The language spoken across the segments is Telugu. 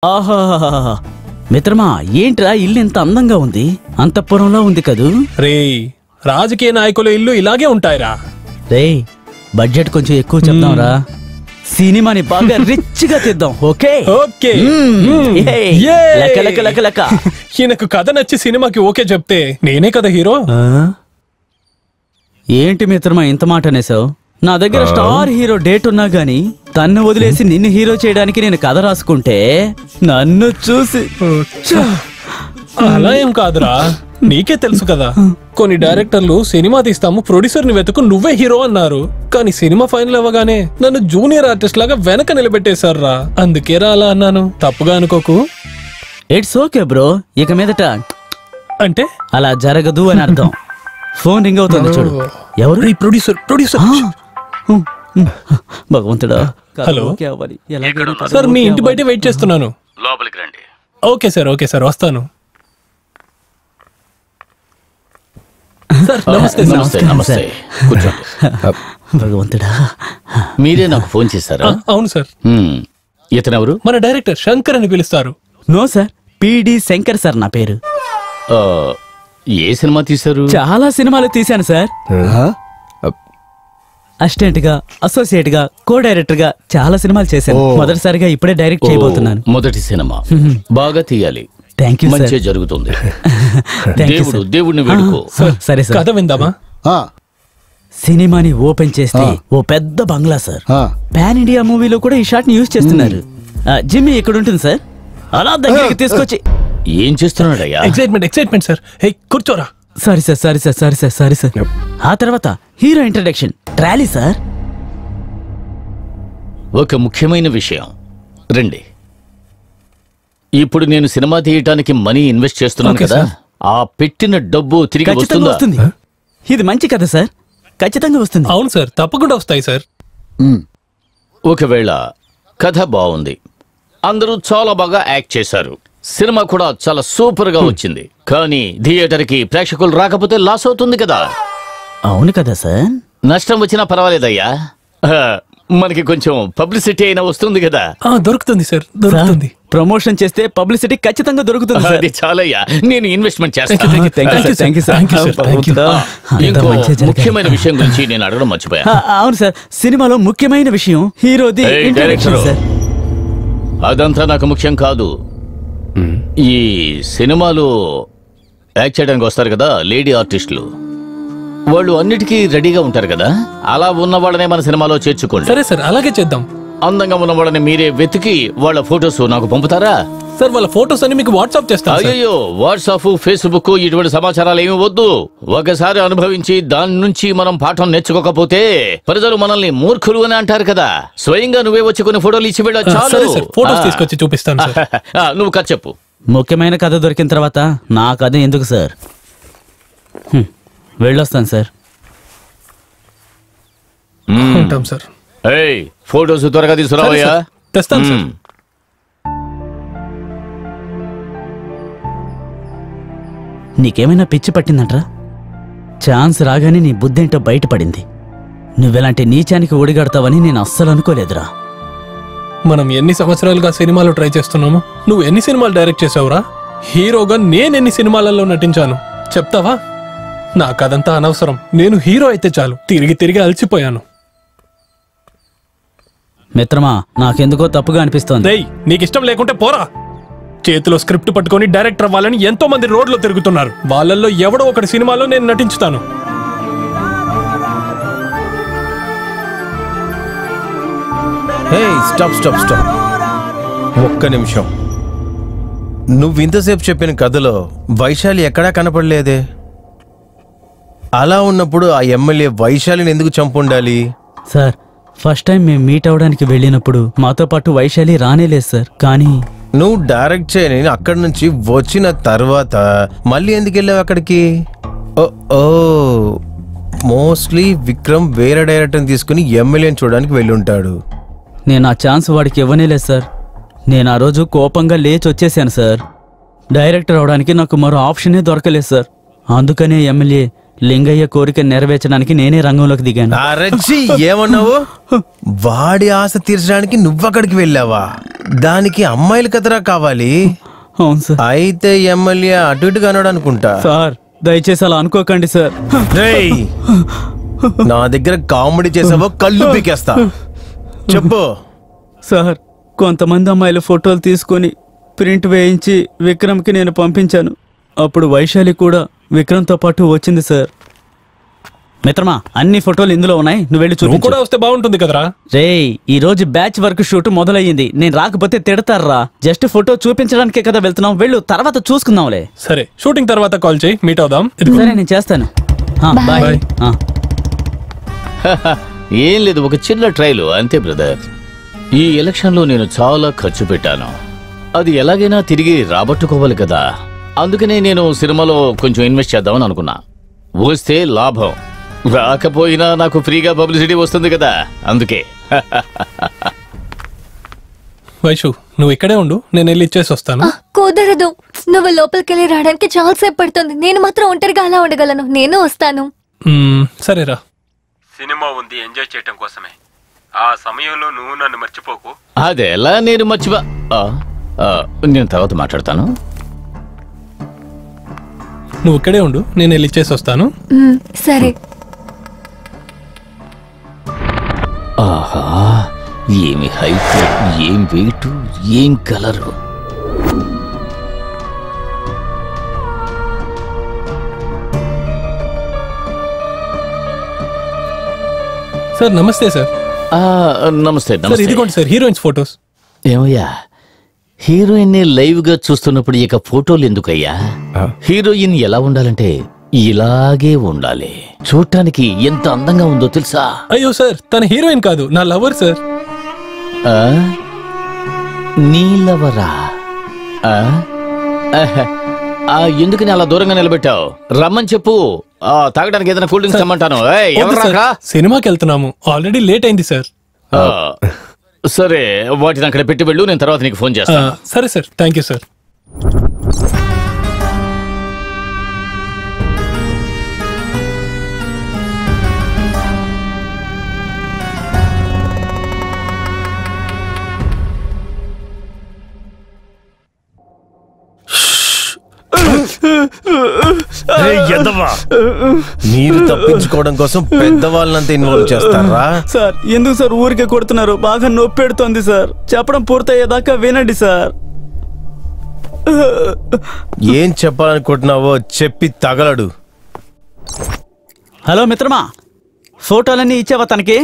ఆహా మిత్రమా, ఏంట్రా ఇల్లు ఇంత అందంగా ఉంది? అంతఃపురంలో ఉంది కదూ? రే, రాజకీయ నాయకుల ఇల్లు ఇలాగే ఉంటాయిరా. రే, బడ్జెట్ కొంచెం ఎక్కువ చెప్దాంరా. సినిమాని బాగా రిచ్ గా తెద్దాం. Okay okay. లెక్క లెక్క లెక్క లెక్క. ఈయనకు కథ నచ్చి సినిమాకి ఓకే చెప్తే నేనే కదా హీరో. ఏంటి మిత్రమా ఇంత మాట అనేసావు? నా దగ్గర స్టార్ హీరో డేట్ ఉన్నా గానీ తన్ను వదిలేసి నిన్ను హీరో చేయడానికి నేను కథ రాసుకుంటే నన్ను చూసి అలా ఏం కాదురా, నీకే తెలుసు కదా. కొన్ని డైరెక్టర్లు సినిమా తీస్తాము, ప్రొడ్యూసర్ ని వెతుకు నువ్వే హీరో అన్నారు. కానీ సినిమా ఫైనల్ అవ్వగానే నన్ను జూనియర్ ఆర్టిస్ట్ లాగా వెనక నిలబెట్టేశారు రా. అందుకేరా అలా అన్నాను, తప్పుగా అనుకోకు. It's okay bro. ఇక మీదట అంటే అలా జరగదు అని అర్థం. ఫోన్ రింగ్ అవుతుంది చూడు. ఎవరు? ప్రొడ్యూసర్. భగవంతుడా. హలో సార్, మీ ఇంటి బయట వెయిట్ చేస్తున్నాను. లోపలికి రండి. ఓకే సార్ వస్తాను. సార్ నమస్తే. నమస్తే నమస్తే, కూర్చోండి. భగవంతుడా, మీరే నాకు ఫోన్ చేశారా? అవును సార్. ఇతనెవరు? మన డైరెక్టర్ శంకర్ అని పిలుస్తారు. నో సార్, పిడి శంకర్ సార్ నా పేరు. ఏ సినిమా తీశారు? చాలా సినిమాలు తీశాను సార్. అసిస్టెంట్ గా, అసోసియేట్ గా, కో డైరెక్టర్ గా చాలా సినిమాలు చేశాను. మొదటిసారిగా ఇప్పుడే డైరెక్ట్ చేయబోతున్నాను. మొదటి సినిమా బాగా తీయాలి. Thank you. మంచి జరుగుతుంది. దేవుడిని వేడుకో. సరే సార్, కథ విందామా? సినిమాని ఓపెన్ చేస్తే ఓ పెద్ద బంగ్లా సార్. పాన్ ఇండియా మూవీలో కూడా ఈ షాట్ ని యూజ్ చేస్తున్నారు. జిమ్మి ఇక్కడ ఉంటుంది సార్. అలా దగ్గరికి తీసుకొచ్చి ఏం చేస్తున్నాడయ్యా? Excitement sir. హే కూర్చోరా. Sorry sir. ఆ తర్వాత హీరో ఇంట్రడక్షన్ ట్రాలీ సార్. ఒక ముఖ్యమైన విషయం, రండి. ఇప్పుడు నేను సినిమా తీయటానికి మనీ ఇన్వెస్ట్ చేస్తున్నాను కదా, ఆ పెట్టిన డబ్బు తిరిగి వస్తుంది. ఇది మంచి కథ సార్, ఖచ్చితంగా వస్తుంది. అవును సార్, తప్పకుండా వస్తాయి సార్. ఒకవేళ కథ బాగుంది, అందరూ చాలా బాగా యాక్ట్ చేశారు, సినిమా కూడా చాలా సూపర్ గా వచ్చింది, కానీ థియేటర్ కి ప్రేక్షకులు రాకపోతే లాస్ అవుతుంది కదా. అవును కదా సార్. నష్టం వచ్చినా పర్వాలేదయ్యా, మనకి కొంచెం పబ్లిసిటీ అయినా వస్తుంది కదా. దొరుకుతుంది సార్, దొరుకుతుంది. ప్రమోషన్ చేస్తే పబ్లిసిటీ ఖచ్చితంగా దొరుకుతుంది. అది చాలయ్యా, నేను ఇన్వెస్ట్మెంట్ చేస్తాను. ఇంకో ముఖ్యమైన విషయం గురించి నేను అడగడం మర్చిపోయా. అవును సార్, సినిమాలో ముఖ్యమైన విషయం హీరోది ఇంట్రడక్షన్ సార్. అదంతా నాకు ముఖ్యం కాదు. ఈ సినిమాలో యాక్ట్ చేయడానికి వస్తారు కదా లేడీ ఆర్టిస్టులు, వాళ్ళు అన్నిటికీ రెడీగా ఉంటారు కదా, అలా ఉన్న వాళ్ళనే మన సినిమాలో చేర్చుకోండి. సరే సార్, అలాగే చేద్దాం. అందంగా ఉన్న వాళ్ళని మీరే వెతికి వాళ్ళ ఫొటోస్ నాకు పంపుతారా? సార్, వాళ్ళ ఫొటోస్ అన్ని మీకు వాట్సాప్ చేస్తాను. అయ్యో, వాట్సాప్, ఫేస్బుక్ ఇటువంటి సమాచారాలు ఏమి వద్దు. ఒకసారి అనుభవించి దాని నుంచి మనం పాఠం నేర్చుకోకపోతే ప్రజలు మనల్ని మూర్ఖులు అని అంటారు కదా. స్వయంగా నువ్వే వచ్చి కొన్ని ఫోటోలు ఇచ్చి వెళ్ళ చాలు. ఫోటోస్ తీసుకొచ్చి చూపిస్తాను. నువ్వు కథ చెప్పు. ముఖ్యమైన కథ దొరికిన తర్వాత నా కథ ఎందుకు సార్? వెళ్ళొస్తాను సార్. ఉంటాం సార్. ఫోటోస్ త్వరగా తీసుకురావయ్యా. తెస్తాను సార్. నీకేమైనా పిచ్చి పట్టిందంట్రా? ఛాన్స్ రాగానే నీ బుద్ధేంటో బయటపడింది. నువ్వెలాంటి నీచానికి ఒడిగడతావని నేను అస్సలు అనుకోలేదురా. మనం ఎన్ని సంవత్సరాలుగా సినిమాలు ట్రై చేస్తున్నాము. నువ్వు ఎన్ని సినిమాలు డైరెక్ట్ చేసావురా? హీరోగా నేనెన్ని సినిమాలలో నటించాను చెప్తావా? నాకదంతా అనవసరం. నేను హీరో అయితే చాలు. తిరిగి అలసిపోయాను. మిత్రమా, నాకెందుకో తప్పుగా అనిపిస్తోంది. నీకిష్టం లేకుంటే పోరా. చేతిలో స్క్రిప్ట్ పట్టుకొని డైరెక్టర్ అవ్వాలని ఎంతో మంది రోడ్లో తిరుగుతున్నారు. వాళ్ళల్లో ఎవడో ఒకటి సినిమాలో నేను నటించుతాను. స్టాప్. ఒక్క నిమిషం. నువ్వు ఇంతసేపు చెప్పిన కథలో వైశాలి ఎక్కడా కనపడలేదే. అలా ఉన్నప్పుడు ఆ ఎమ్మెల్యే వైశాలిని ఎందుకు చంపుండాలి? సార్, ఫస్ట్ టైం మేము మీట్ అవడానికి వెళ్ళినప్పుడు మాతో పాటు వైశాలి రానేలేదు సార్. కానీ నువ్వు డైరెక్ట్ చేయని అక్కడి నుంచి వచ్చిన తర్వాత మళ్ళీ ఎందుకు వెళ్ళావు అక్కడికి? ఓ మోస్ట్లీ విక్రమ్ వేరే డైరెక్టర్ని తీసుకుని ఎమ్మెల్యేని చూడడానికి వెళ్ళి ఉంటాడు. నేను ఆ ఛాన్స్ వాడికి ఇవ్వనేలేదు సార్. నేను ఆ రోజు కోపంగా లేచి వచ్చేసాను సార్. డైరెక్టర్ అవడానికి నాకు మరో ఆప్షనే దొరకలేదు సార్. అందుకనే ఎమ్మెల్యే లింగయ్య కోరిక నెరవేర్చడానికి నేనే రంగంలోకి దిగాను. అరచి ఏమన్నావు? వాడి ఆశ తీర్చడానికి నువ్వక్కడికి వెళ్ళావా? దానికి అమ్మాయిలు కదరా కావాలి. అవును సార్. అయితే ఎమ్మెల్యే అటు ఇటు కన్నాడు అనుకుంటా. సార్ దయచేసి అలా అనుకోకండి సార్. రేయ్, నా దగ్గర కామెడీ చేసావో కళ్ళు పీకేస్తా. చెప్పు. సార్ కొంతమంది అమ్మాయిల ఫోటోలు తీసుకొని ప్రింట్ వేయించి విక్రమ్కి నేను పంపించాను. అప్పుడు వైశాలి కూడా విక్రమ్తో పాటు వచ్చింది సార్. మిత్రమా, అన్ని ఫోటోలు ఇందులో ఉన్నాయి, నువ్వు వెళ్ళి చూడు. కూడా వస్తే బాగుంటుంది కదరా. రేయ్, ఈ రోజు బ్యాచ్ వర్క్ షూట్ మొదలయ్యింది. నేను రాకపోతే తిడతారా? జస్ట్ ఫోటో చూపించడానికే కదా వెళ్తున్నాం, వెళ్ళు, తర్వాత చూసుకుందాంలే. సరే, షూటింగ్ తర్వాత కాల్ చేయి, మీట్ అవుదాం. సరే, నేను చేస్తాను. బాయ్. ఏం లేదు, ఒక చిన్న ట్రైలు అంతే బ్రదర్. ఈ ఎలక్షన్లో నేను చాలా ఖర్చు పెట్టాను, అది ఎలాగైనా తిరిగి రాబట్టుకోవాలి కదా. అందుకనే నేను సినిమాలో కొంచెం ఇన్వెస్ట్ చేద్దామని అనుకున్నా. వస్తే లాభం, రాకపోయినా నాకు ఫ్రీగా పబ్లిసిటీ వస్తుంది కదా, అందుకే. వైషు, నువ్వు ఇక్కడే ఉండు, నేను వెళ్ళి ఇచ్చేసి వస్తాను. కుదరదు, నువ్వు లోపలికి వెళ్ళి రావడానికి చాలా సేపు పడుతుంది. నేను మాత్రం ఒంటరిగా అలా ఉండగలను. నేను వస్తాను. సరేరా. సినిమా ఉంది, ఎంజాయ్ చేయటం కోసమే. ఆ సమయంలో నువ్వు నన్ను మర్చిపోకు. అదెలా నేను నేను తర్వాత మాట్లాడతాను. నువ్వు ఇక్కడే ఉండు, నేను వెళ్ళి ఇచ్చేసి వస్తాను. సరే. ఆహా, ఏమి హైట్, ఏం వెయిట్, ఏం కలరు. సార్ నమస్తే సార్. నమస్తే. సార్ ఇదిగోండి సార్ హీరోయిన్స్ ఫోటోస్. ఏమయ్యా, హీరోయిన్ ని లైవ్ గా చూస్తున్నప్పుడు ఇక ఫోటోలు ఎందుకయ్యా? హీరోయిన్ ఎలా ఉండాలంటే ఇలాగే ఉండాలి. చూడటానికి ఎంత అందంగా ఉందో తెలుసా? అయ్యో సార్, తన హీరోయిన్ కాదు, నా లవర్ సార్. నీ లవరా? ఎందుకని అలా దూరంగా నిలబెట్టావు? రమ్మని చెప్పు, తాగడానికి ఏదైనా కూల్ డ్రింక్స్ తెమ్మంటాను. సినిమాకి వెళ్తున్నాము, ఆల్రెడీ లేట్ అయింది సార్. సరే, వాటిని అక్కడ పెట్టి వెళ్ళు, నేను తర్వాత నీకు ఫోన్ చేస్తాను. సరే సార్, థ్యాంక్ యూ సార్. మీరు తప్పించుకోవడం కోసం పెద్దవాళ్ళంతా ఇన్వాల్వ్ చేస్తారా? సార్ ఎందుకు సార్ ఊరికే కొడుతున్నారు? బాగా నొప్పి పెడుతోంది సార్. చెప్పడం పూర్తయ్యేదాకా వినండి సార్. ఏం చెప్పాలనుకుంటున్నావో చెప్పి తగలడు. హలో మిత్రమా, ఫోటోలన్నీ ఇచ్చావా తనకి?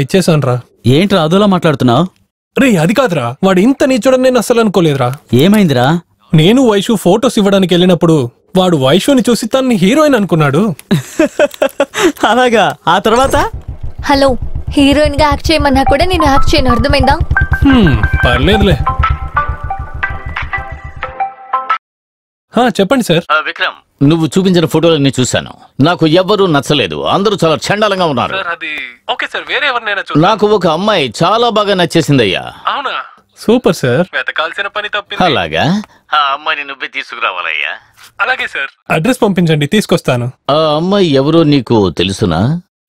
ఇచ్చేసాను రా. ఏంట్రా అదోలా మాట్లాడుతున్నావు? రే అది కాదురా, వాడు ఇంత నీచోడని నేను అస్సలు అనుకోలేదురా. ఏమైందిరా? నేను వైషు ఫోటోస్ ఇవ్వడానికి వెళ్ళినప్పుడు వాడు వైషుని చూసి తన్ని హీరోయిన్ అనుకున్నాడు. అలాగా? ఆ తర్వాత? హలో, హీరోయిన్ గా యాక్ట్ చేయమన్నా కూడా నేను యాక్ట్ చేయను, అర్థమైందా? పర్లేదులే. చెప్పండి సార్. విక్రమ్, నువ్వు చూపించిన ఫోటోలన్నీ చూశాను. నాకు ఎవ్వరూ నచ్చలేదు, అందరూ చాలా చండాలంగా ఉన్నారు. నాకు ఒక అమ్మాయి చాలా బాగా నచ్చేసిందయ్యా. అవునా? Super sir. వెతకాల్సిన పని తప్పింది. అలాగా? ఆ అమ్మాయిని నువ్వే తీసుకురావాలయ్యా. అలాగే సార్. అడ్రస్ పంపించండి, తీసుకొస్తాను. ఆ అమ్మాయి ఎవరో నీకు తెలుసునా?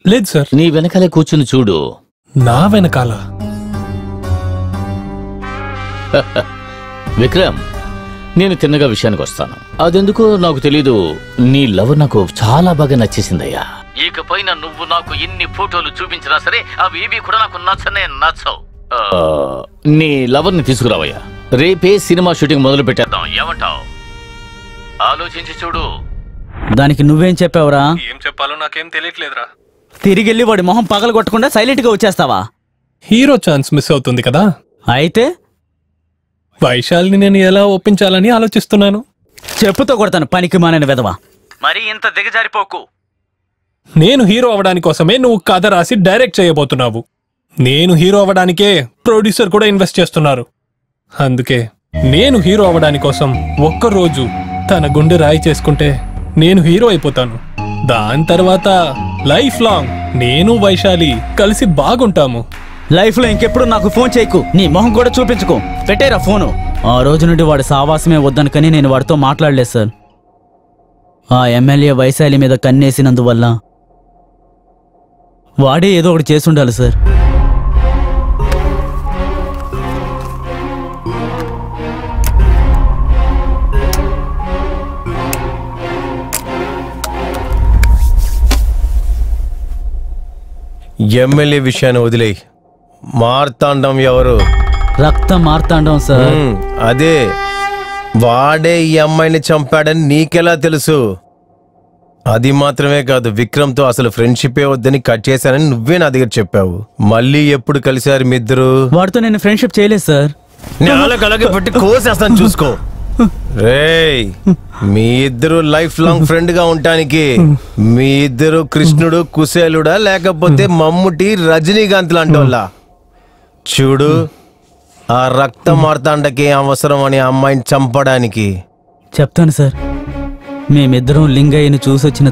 లేదు సార్. నీ వెనకాలే కూర్చుని చూడు. నా వెనకాల? విక్రమ్, నేను తిన్నగా విషయానికి వస్తాను. అదెందుకో నాకు తెలీదు, నీ లవ్ నాకు చాలా బాగా నచ్చేసిందయ్యా. ఇకపైన నువ్వు నాకు ఎన్ని ఫోటోలు చూపించినా సరే అవి ఏవి కూడా నాకు నచ్చవు. నీ లవర్ ని తీసుకురావయ్యా. రేపే సినిమా షూటింగ్ మొదలు పెట్టేద్దాం, ఏమంటావు? ఆలోచించి చూడు. దానికి నువ్వేం చెప్పావురా? ఏం చెప్పాలో నాకేం తెలియట్లేదురా. తిరిగెళ్ళి వాడి మొహం పగల కొట్టకుండా సైలెంట్ గా వచ్చేస్తావా? హీరో ఛాన్స్ మిస్ అవుతుంది కదా. అయితే వైశాలిని నేను ఎలా ఒప్పించాలని ఆలోచిస్తున్నాను. చెప్పుతో కొడతాను, పనికి మానని వెదవా. మరి ఇంత దిగజారిపోకు. నేను హీరో అవడానికి కోసమే నువ్వు కథ రాసి డైరెక్ట్ చేయబోతున్నావు. నేను హీరో అవ్వడానికే ప్రొడ్యూసర్ కూడా ఇన్వెస్ట్ చేస్తున్నారు. అందుకే నేను హీరో అవ్వడాని కోసం ఒక్కరోజు తన గుండె రాయి చేసుకుంటే నేను హీరో అయిపోతాను. దాని తర్వాత లైఫ్ లాంగ్ నేను వైశాలి కలిసి బాగుంటాము. లైఫ్ లో ఇంకెప్పుడు నాకు ఫోన్ చేయకు, నీ మొహం కూడా చూపించుకో. పెట్టేరా ఫోను. ఆ రోజు నుండి వాడి సావాసమే వద్దనుకని నేను వాడితో మాట్లాడలేదు సార్. ఆ ఎమ్మెల్యే వైశాలి మీద కన్నేసినందువల్ల వాడే ఏదో ఒకటి చేసుండాలి సార్. ఎమ్మెల్యే విషయాన్ని వదిలేయి. మార్తాండం ఎవరు? రక్త మార్తాండం సార్. అదే వాడే ఈ అమ్మాయిని చంపాడని నీకెలా తెలుసు? అది మాత్రమే కాదు, విక్రమ్తో అసలు ఫ్రెండ్షిప్ వద్దని కట్ చేశానని నువ్వే నా దగ్గర చెప్పావు. మళ్ళీ ఎప్పుడు కలిశారు మీ ఇద్దరు? వాడితో నేను ఫ్రెండ్షిప్ చేయలేదు సార్. అలాగే పట్టి కోసేస్తాను చూసుకో. రేయ్, మీ ఇద్దరు లైఫ్ లాంగ్ ఫ్రెండ్ గా ఉండటానికి మీ ఇద్దరు కృష్ణుడు కుశేలుడా లేకపోతే మమ్ముటి రజనీకాంత్ లాంటోళ్ళ? చూడు, ఆ రక్త మార్తాండకి అవసరం అని అమ్మాయిని చంపడానికి. చెప్తాను సార్. మేమిద్దరం లింగయ్యను చూసొచ్చిన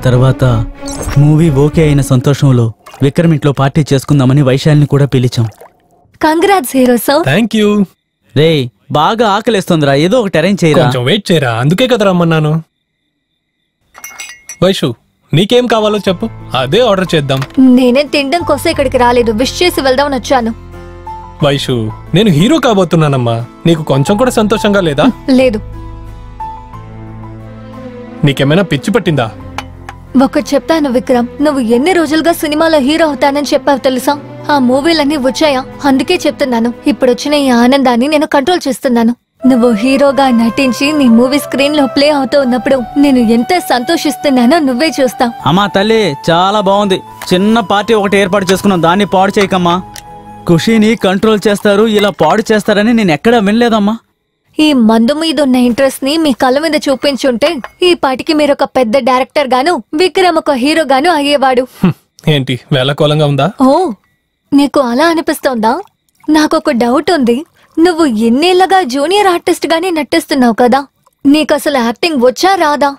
తర్వాత మూవీ ఓకే అయిన సంతోషంలో విక్రమ్ ఇంట్లో పార్టీ చేసుకుందామని వైశాలిని కూడా పిలిచాం. Congrats hero sir. Thank you. రే, బాగా ఆకలిస్తుందిరా, ఏదో ఒకటి అరేంజ్ చేయరా. కొంచెం వెయిట్ చేయరా, అందుకే కదా రమ్మన్నాను. వైషు, నీకేం కావాలో చెప్పు, అదే ఆర్డర్ చేద్దాం. నేనే తినడం కోసం ఇక్కడికి రాలేదు, విష్ చేసి వెళ్దామని వచ్చాను. వైషు, నేను హీరో కాబోతున్నానమ్మా, నీకు కొంచెం కూడా సంతోషంగా లేదా? లేదు. నీకేమైనా పిచ్చి పట్టిందా? ఒకటి చెప్తాను విక్రమ్, నువ్వు ఎన్ని రోజులుగా సినిమాలో హీరో అవుతానని చెప్పావు తెలుసా? ఆ మూవీలన్నీ వచ్చాయా? అందుకే చెప్తున్నాను, ఇప్పుడు వచ్చిన ఈ ఆనందాన్ని నేను కంట్రోల్ చేస్తున్నాను. నువ్వు హీరోగా నటించి నీ మూవీ స్క్రీన్ లో ప్లే అవుతూ ఉన్నప్పుడు నేను ఎంత సంతోషిస్తున్నానో నువ్వే చూస్తావు. అమ్మా తల్లి, చాలా బాగుంది. చిన్న పార్టీ ఒకటి ఏర్పాటు చేసుకున్నాం, దాన్ని పాడు చేయకమ్మా. ఖుషీని కంట్రోల్ చేస్తారు, ఇలా పాడు చేస్తారని నేను ఎక్కడా వినలేదమ్మా. ఈ మందు మీద ఉన్న ఇంట్రెస్ట్ ని మీ కళ్ళ మీద చూపించుంటే ఈ పాటికి మీరు ఒక పెద్ద డైరెక్టర్ గాను, విక్రమ్ ఒక హీరో గాను అయ్యేవాడు. ఏంటి వేళకోలంగా ఉందా? ఓ, నీకు అలా అనిపిస్తోందా? నాకొక డౌట్ ఉంది. నువ్వు ఎన్నేళ్లగా జూనియర్ ఆర్టిస్ట్ గానే నటిస్తున్నావు కదా, నీకసలు యాక్టింగ్ వచ్చా రాదా?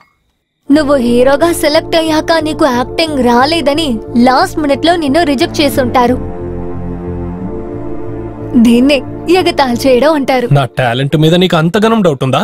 నువ్వు హీరోగా సెలెక్ట్ అయ్యాక నీకు యాక్టింగ్ రాలేదని లాస్ట్ మినిట్ లో నిన్ను రిజెక్ట్ చేసుంటారు. దీన్నే ఎగతాళి చేయడం అంటారు. నా టాలెంట్ మీద నీకు అంతగానం డౌట్ ఉందా?